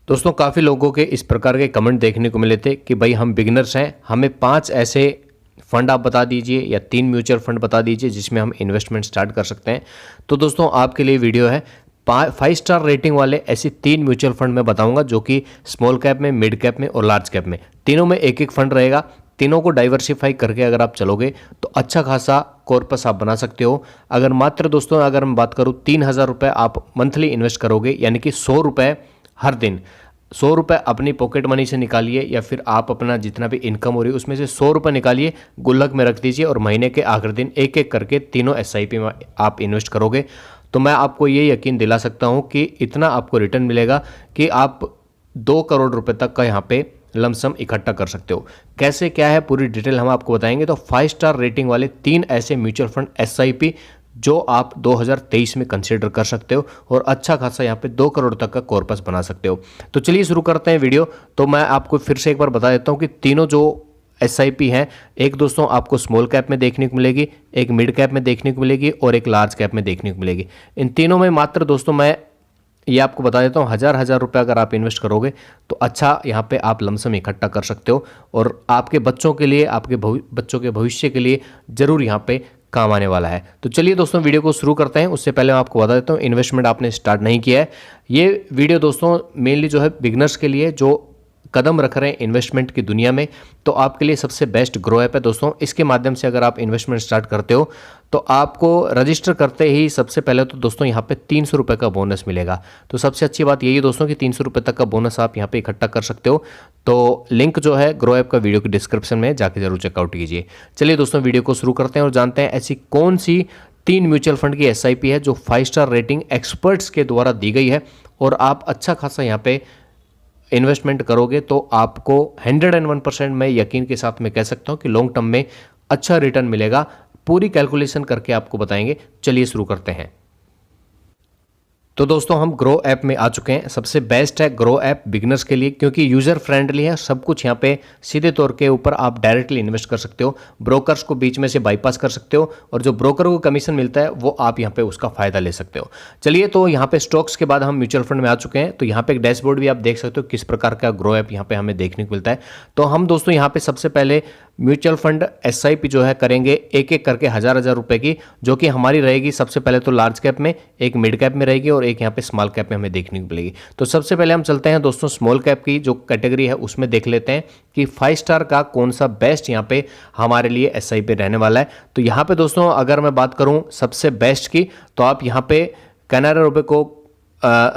दोस्तों काफ़ी लोगों के इस प्रकार के कमेंट देखने को मिले थे कि भाई हम बिगिनर्स हैं, हमें 5 ऐसे फंड आप बता दीजिए या 3 म्यूचुअल फंड बता दीजिए जिसमें हम इन्वेस्टमेंट स्टार्ट कर सकते हैं। तो दोस्तों आपके लिए वीडियो है 5 स्टार रेटिंग वाले ऐसे 3 म्यूचुअल फंड मैं बताऊंगा जो कि स्मॉल कैप में, मिड कैप में और लार्ज कैप में, तीनों में एक एक फंड रहेगा। तीनों को डाइवर्सिफाई करके अगर आप चलोगे तो अच्छा खासा कॉर्पस आप बना सकते हो। अगर मात्र दोस्तों अगर मैं बात करूँ 3,000 रुपये आप मंथली इन्वेस्ट करोगे, यानी कि 100 रुपये हर दिन, 100 रुपये अपनी पॉकेट मनी से निकालिए या फिर आप अपना जितना भी इनकम हो रही है उसमें से 100 रुपये निकालिए, गुल्लक में रख दीजिए और महीने के आखिरी दिन एक एक करके तीनों SIP में आप इन्वेस्ट करोगे तो मैं आपको ये यकीन दिला सकता हूँ कि इतना आपको रिटर्न मिलेगा कि आप 2 करोड़ रुपए तक का यहाँ पे लमसम इकट्ठा कर सकते हो। कैसे क्या है पूरी डिटेल हम आपको बताएंगे। तो 5 स्टार रेटिंग वाले 3 ऐसे म्यूचुअल फंड SIP जो आप 2023 में कंसीडर कर सकते हो और अच्छा खासा यहाँ पे 2 करोड़ तक का कॉर्पस बना सकते हो। तो चलिए शुरू करते हैं वीडियो। तो मैं आपको फिर से एक बार बता देता हूँ कि तीनों जो SIP हैं, एक दोस्तों आपको स्मॉल कैप में देखने को मिलेगी, एक मिड कैप में देखने को मिलेगी और एक लार्ज कैप में देखने को मिलेगी। इन तीनों में मात्र दोस्तों मैं ये आपको बता देता हूँ 1000 रुपये अगर आप इन्वेस्ट करोगे तो अच्छा यहाँ पे आप लमसम इकट्ठा कर सकते हो और आपके बच्चों के लिए, आपके बच्चों के भविष्य के लिए ज़रूर यहाँ पे काम आने वाला है। तो चलिए दोस्तों वीडियो को शुरू करते हैं। उससे पहले मैं आपको बता देता हूँ इन्वेस्टमेंट आपने स्टार्ट नहीं किया है। ये वीडियो दोस्तों मेनली जो है बिगनर्स के लिए जो कदम रख रहे हैं इन्वेस्टमेंट की दुनिया में, तो आपके लिए सबसे बेस्ट ग्रो ऐप है दोस्तों। इसके माध्यम से अगर आप इन्वेस्टमेंट स्टार्ट करते हो तो आपको रजिस्टर करते ही सबसे पहले तो दोस्तों यहाँ पे 300 रुपये का बोनस मिलेगा। तो सबसे अच्छी बात यही है दोस्तों कि 300 रुपये तक का बोनस आप यहाँ पे इकट्ठा कर सकते हो। तो लिंक जो है ग्रो ऐप का वीडियो की डिस्क्रिप्शन में जाके जरूर चेकआउट कीजिए। चलिए दोस्तों वीडियो को शुरू करते हैं और जानते हैं ऐसी कौन सी 3 म्यूचुअल फंड की SIP है जो 5 स्टार रेटिंग एक्सपर्ट्स के द्वारा दी गई है और आप अच्छा खासा यहाँ पे इन्वेस्टमेंट करोगे तो आपको 101% मैं यकीन के साथ मैं कह सकता हूं कि लॉन्ग टर्म में अच्छा रिटर्न मिलेगा। पूरी कैलकुलेशन करके आपको बताएंगे। चलिए शुरू करते हैं। तो दोस्तों हम ग्रो ऐप में आ चुके हैं। सबसे बेस्ट है ग्रो ऐप बिगिनर्स के लिए क्योंकि यूज़र फ्रेंडली है। सब कुछ यहाँ पे सीधे तौर के ऊपर आप डायरेक्टली इन्वेस्ट कर सकते हो, ब्रोकर्स को बीच में से बाईपास कर सकते हो और जो ब्रोकर को कमीशन मिलता है वो आप यहाँ पे उसका फायदा ले सकते हो। चलिए तो यहाँ पे स्टॉक्स के बाद हम म्यूचुअल फंड में आ चुके हैं। तो यहाँ पे एक डैशबोर्ड भी आप देख सकते हो किस प्रकार का ग्रो ऐप यहाँ पे हमें देखने को मिलता है। तो हम दोस्तों यहाँ पे सबसे पहले म्यूचुअल फंड SIP जो है करेंगे एक एक करके 1000 रुपये की, जो कि हमारी रहेगी सबसे पहले तो लार्ज कैप में, एक मिड कैप में रहेगी और एक यहाँ पे स्मॉल कैप में हमें देखने को मिलेगी। तो सबसे पहले हम चलते हैं दोस्तों स्मॉल कैप की जो कैटेगरी है उसमें देख लेते हैं कि 5 स्टार का कौन सा बेस्ट यहाँ पे हमारे लिए SIP रहने वाला है। तो यहाँ पे दोस्तों अगर मैं बात करूँ सबसे बेस्ट की तो आप यहाँ पे कैनारा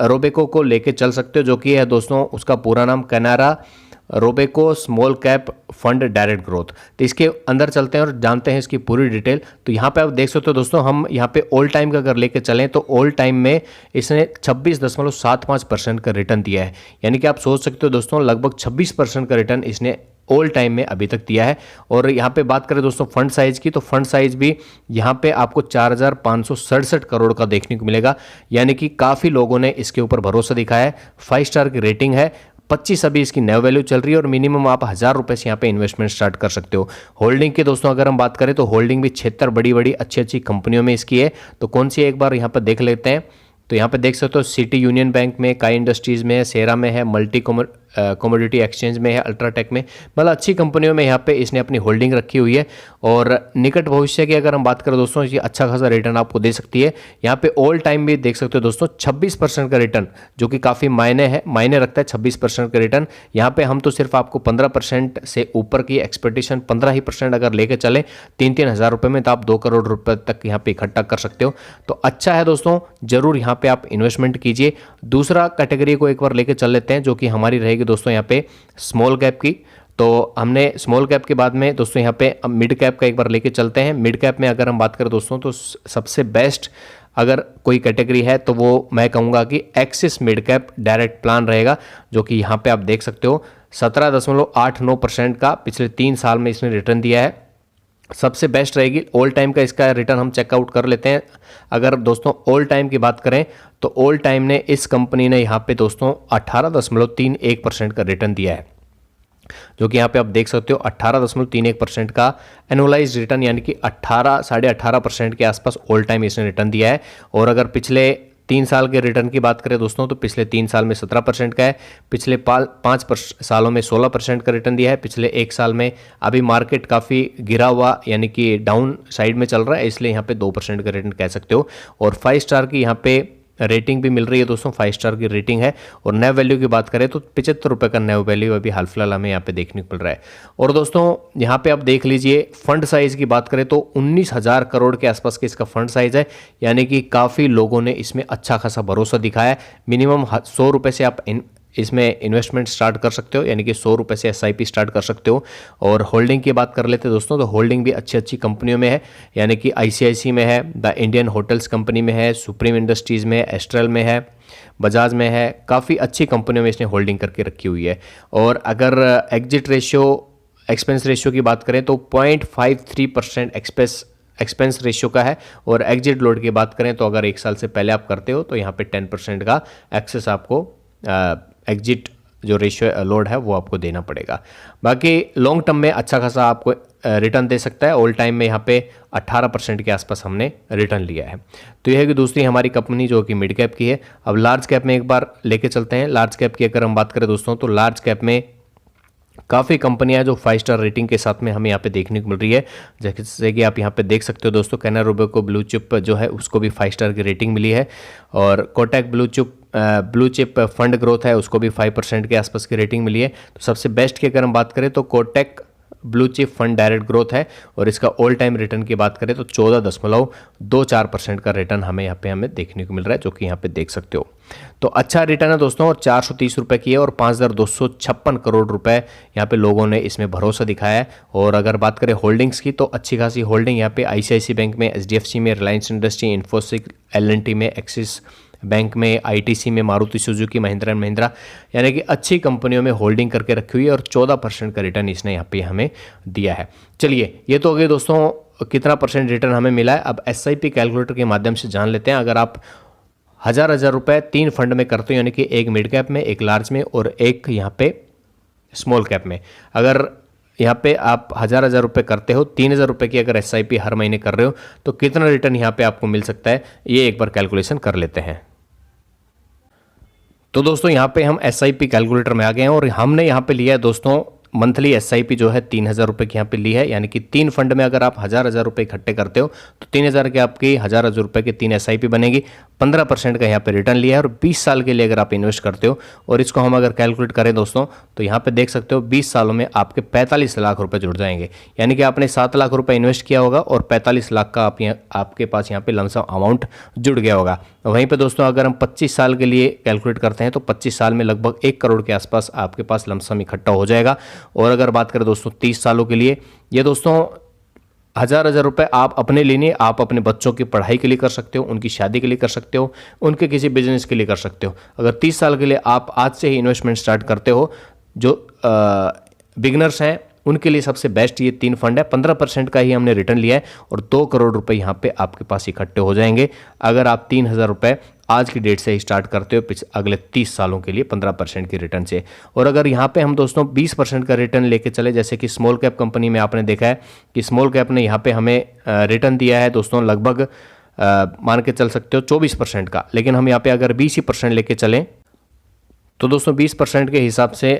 रोबेको को लेके चल सकते हो, जो कि है दोस्तों उसका पूरा नाम Canara Robeco small cap fund direct growth. तो इसके अंदर चलते हैं और जानते हैं इसकी पूरी डिटेल। तो यहाँ पे आप देख सकते हो दोस्तों, हम यहाँ पे ऑल टाइम का अगर लेके चलें तो ऑल टाइम में इसने 26.75% का रिटर्न दिया है। यानी कि आप सोच सकते हो दोस्तों लगभग 26% का रिटर्न इसने ऑल टाइम में अभी तक दिया है। और यहाँ पे बात करें दोस्तों फंड साइज की, तो फंड साइज भी यहाँ पे आपको 4567 करोड़ का देखने को मिलेगा। यानी कि काफ़ी लोगों ने इसके ऊपर भरोसा दिखाया है। 5 स्टार की रेटिंग है, 25 अभी इसकी नेव वैल्यू चल रही है और मिनिमम आप 1000 रुपये से यहाँ पे इन्वेस्टमेंट स्टार्ट कर सकते हो। होल्डिंग की दोस्तों अगर हम बात करें तो होल्डिंग भी 76 बड़ी बड़ी अच्छी कंपनियों में इसकी है। तो कौन सी एक बार यहाँ पर देख लेते हैं। तो यहाँ पे देख सकते हो सिटी यूनियन बैंक में, काई इंडस्ट्रीज में है, सेरा में है, मल्टी कमोडिटी एक्सचेंज में है, अल्ट्राटेक में, मतलब अच्छी कंपनियों में यहाँ पे इसने अपनी होल्डिंग रखी हुई है। और निकट भविष्य की अगर हम बात करें दोस्तों ये अच्छा खासा रिटर्न आपको दे सकती है। यहाँ पे ऑल टाइम भी देख सकते हो दोस्तों 26% का रिटर्न, जो कि काफ़ी मायने रखता है 26% का रिटर्न। यहाँ पे हम तो सिर्फ आपको 15% से ऊपर की एक्सपेक्टेशन 15% अगर लेके चले 3-3 हज़ार रुपये में, तो आप 2 करोड़ रुपये तक यहाँ पे इकट्ठा कर सकते हो। तो अच्छा है दोस्तों, जरूर यहाँ पे आप इन्वेस्टमेंट कीजिए। दूसरा कैटेगरी को एक बार लेके चल लेते हैं जो कि हमारी रहेगी दोस्तों यहाँ पे स्मॉल कैप की। तो हमने स्मॉल कैप के बाद में दोस्तों यहाँ पे मिड कैप का एक बार लेके चलते हैं। मिड कैप में अगर हम बात करें दोस्तों तो सबसे बेस्ट अगर कोई कैटेगरी है तो वो मैं कहूँगा कि axis mid cap direct plan रहेगा, जो कि यहाँ पे आप देख सकते हो 17.89% का पिछले 3 साल में इसने रिटर्न दिया है। सबसे बेस्ट रहेगी ऑल टाइम का इसका रिटर्न हम चेकआउट कर लेते हैं। अगर दोस्तों ऑल टाइम की बात करें तो ऑल टाइम ने इस कंपनी ने यहाँ पे दोस्तों 18.31% का रिटर्न दिया है, जो कि यहाँ पे आप देख सकते हो 18.31% का एनुअलाइज रिटर्न, यानी कि 18 साढ़े 18% के आसपास ऑल टाइम इसने रिटर्न दिया है। और अगर पिछले 3 साल के रिटर्न की बात करें दोस्तों तो पिछले 3 साल में 17% का है, पिछले 5 सालों में 16% का रिटर्न दिया है, पिछले 1 साल में अभी मार्केट काफ़ी गिरा हुआ यानी कि डाउन साइड में चल रहा है, इसलिए यहाँ पे 2% का रिटर्न कह सकते हो। और 5 स्टार की यहाँ पे रेटिंग भी मिल रही है दोस्तों, 5 स्टार की रेटिंग है। और नैव वैल्यू की बात करें तो 75 रुपये का नैव वैल्यू अभी हाल फिलहाल हमें यहाँ पे देखने को मिल रहा है। और दोस्तों यहाँ पे आप देख लीजिए, फंड साइज़ की बात करें तो 19,000 करोड़ के आसपास के इसका फंड साइज़ है, यानी कि काफ़ी लोगों ने इसमें अच्छा खासा भरोसा दिखाया है। मिनिमम 100 रुपये से आप इसमें इन्वेस्टमेंट स्टार्ट कर सकते हो, यानी कि 100 रुपये से SIP स्टार्ट कर सकते हो। और होल्डिंग की बात कर लेते हैं दोस्तों, तो होल्डिंग भी अच्छी अच्छी कंपनियों में है, यानी कि ICICI में है, द इंडियन होटल्स कंपनी में है, सुप्रीम इंडस्ट्रीज़ में, एस्ट्रल में है, बजाज में है, काफ़ी अच्छी कंपनियों में इसने होल्डिंग करके रखी हुई है। और अगर एग्जिट रेशियो, एक्सपेंस रेशियो की बात करें तो 0.53% एक्सपेंस रेशियो का है। और एग्जिट लोड की बात करें तो अगर 1 साल से पहले आप करते हो तो यहाँ पे 10% का एक्सेस आपको एग्जिट जो रेशियो लोड है वो आपको देना पड़ेगा। बाकी लॉन्ग टर्म में अच्छा खासा आपको रिटर्न दे सकता है। ऑल टाइम में यहाँ पे 18% के आसपास हमने रिटर्न लिया है। तो यह है कि दूसरी हमारी कंपनी जो कि मिड कैप की है। अब लार्ज कैप में एक बार लेके चलते हैं। लार्ज कैप की अगर हम बात करें दोस्तों तो लार्ज कैप में काफ़ी कंपनियां जो 5 स्टार रेटिंग के साथ में हमें यहाँ पे देखने को मिल रही है, जैसे कि आप यहाँ पे देख सकते हो दोस्तों, कैनरा रोबेको ब्लू चिप जो है उसको भी 5 स्टार की रेटिंग मिली है। और Kotak blue chip fund growth है, उसको भी 5% के आसपास की रेटिंग मिली है। तो सबसे बेस्ट की अगर हम बात करें तो Kotak blue chip fund direct growth है, और इसका ऑल टाइम रिटर्न की बात करें तो 14.24% का रिटर्न हमें यहाँ पे देखने को मिल रहा है, जो कि यहाँ पे देख सकते हो। तो अच्छा रिटर्न है दोस्तों, और 430 रुपये की है, और 5,256 करोड़ रुपए यहाँ पे लोगों ने इसमें भरोसा दिखाया है। और अगर बात करें होल्डिंग्स की तो अच्छी खासी होल्डिंग यहाँ पे ICICI बैंक में, HDFC में, रिलायंस इंडस्ट्री, इन्फोसिस, L&T में, एक्सिस बैंक में, ITC में, मारुति सुजुकी, महिंद्रा एंड महिंद्रा, यानी कि अच्छी कंपनियों में होल्डिंग करके रखी हुई है। और 14% का रिटर्न इसने यहाँ पे हमें दिया है। चलिए, ये तो हो गई दोस्तों कितना % रिटर्न हमें मिला है। अब SIP कैलकुलेटर के माध्यम से जान लेते हैं। अगर आप हज़ार रुपये 3 फंड में करते हो, यानी कि एक मिड कैप में, एक लार्ज में और एक यहाँ पे स्मॉल कैप में, अगर यहाँ पे आप हज़ार रुपये करते हो, 3,000 रुपये की अगर SIP हर महीने कर रहे हो तो कितना रिटर्न यहाँ पे आपको मिल सकता है, ये एक बार कैलकुलेशन कर लेते हैं। तो दोस्तों यहाँ पे हम SIP कैलकुलेटर में आ गए हैं, और हमने यहाँ पे लिया है दोस्तों मंथली SIP जो है 3,000 रुपये की यहाँ पे ली है, यानी कि 3 फंड में अगर आप हज़ार रुपये इकट्ठे करते हो तो 3,000 के आपकी हज़ार रुपये के 3 SIP बनेगी। 15% का यहाँ पे रिटर्न लिया है, और 20 साल के लिए अगर आप इन्वेस्ट करते हो, और इसको हम अगर कैलकुलेट करें दोस्तों तो यहाँ पे देख सकते हो 20 सालों में आपके 45 लाख रुपए जुड़ जाएंगे, यानी कि आपने 7 लाख रुपए इन्वेस्ट किया होगा और 45 लाख का आपके पास यहाँ पे लमसम अमाउंट जुड़ गया होगा। वहीं पे दोस्तों अगर हम 25 साल के लिए कैलकुलेट करते हैं तो 25 साल में लगभग 1 करोड़ के आसपास आपके पास लमसम इकट्ठा हो जाएगा। और अगर बात करें दोस्तों 30 सालों के लिए, ये दोस्तों हज़ार रुपये आप अपने लिए, आप अपने बच्चों की पढ़ाई के लिए कर सकते हो, उनकी शादी के लिए कर सकते हो, उनके किसी बिजनेस के लिए कर सकते हो। अगर 30 साल के लिए आप आज से ही इन्वेस्टमेंट स्टार्ट करते हो, जो बिगनर्स हैं उनके लिए सबसे बेस्ट ये 3 फंड है। 15% का ही हमने रिटर्न लिया है, और 2 करोड़ रुपए यहाँ पे आपके पास इकट्ठे हो जाएंगे अगर आप 3,000 रुपये आज की डेट से ही स्टार्ट करते हो अगले 30 सालों के लिए 15% की रिटर्न से। और अगर यहाँ पे हम दोस्तों 20% का रिटर्न लेके चले, जैसे कि स्मॉल कैप कंपनी में आपने देखा है कि स्मॉल कैप ने यहाँ पे हमें रिटर्न दिया है दोस्तों लगभग मान के चल सकते हो 24% का, लेकिन हम यहाँ पे अगर 20% लेके चलें तो दोस्तों 20% के हिसाब से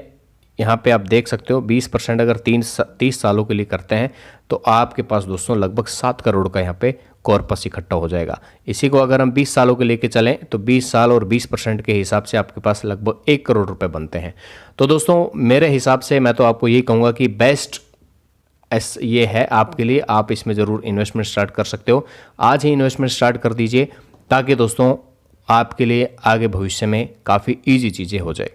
यहाँ पे आप देख सकते हो 20% अगर 30 सालों के लिए करते हैं तो आपके पास दोस्तों लगभग 7 करोड़ का यहाँ पे कॉर्पस इकट्ठा हो जाएगा। इसी को अगर हम 20 सालों के लेके चलें तो 20 साल और 20% के हिसाब से आपके पास लगभग 1 करोड़ रुपए बनते हैं। तो दोस्तों मेरे हिसाब से मैं तो आपको यही कहूँगा कि बेस्ट ये है आपके लिए, आप इसमें ज़रूर इन्वेस्टमेंट स्टार्ट कर सकते हो। आज ही इन्वेस्टमेंट स्टार्ट कर दीजिए, ताकि दोस्तों आपके लिए आगे भविष्य में काफ़ी ईजी चीज़ें हो जाए।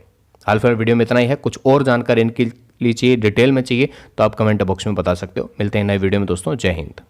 हाल फिलहाल वीडियो में इतना ही है। कुछ और जानकारी इनके लिए चाहिए, डिटेल में चाहिए, तो आप कमेंट बॉक्स में बता सकते हो। मिलते हैं नए वीडियो में दोस्तों। जय हिंद।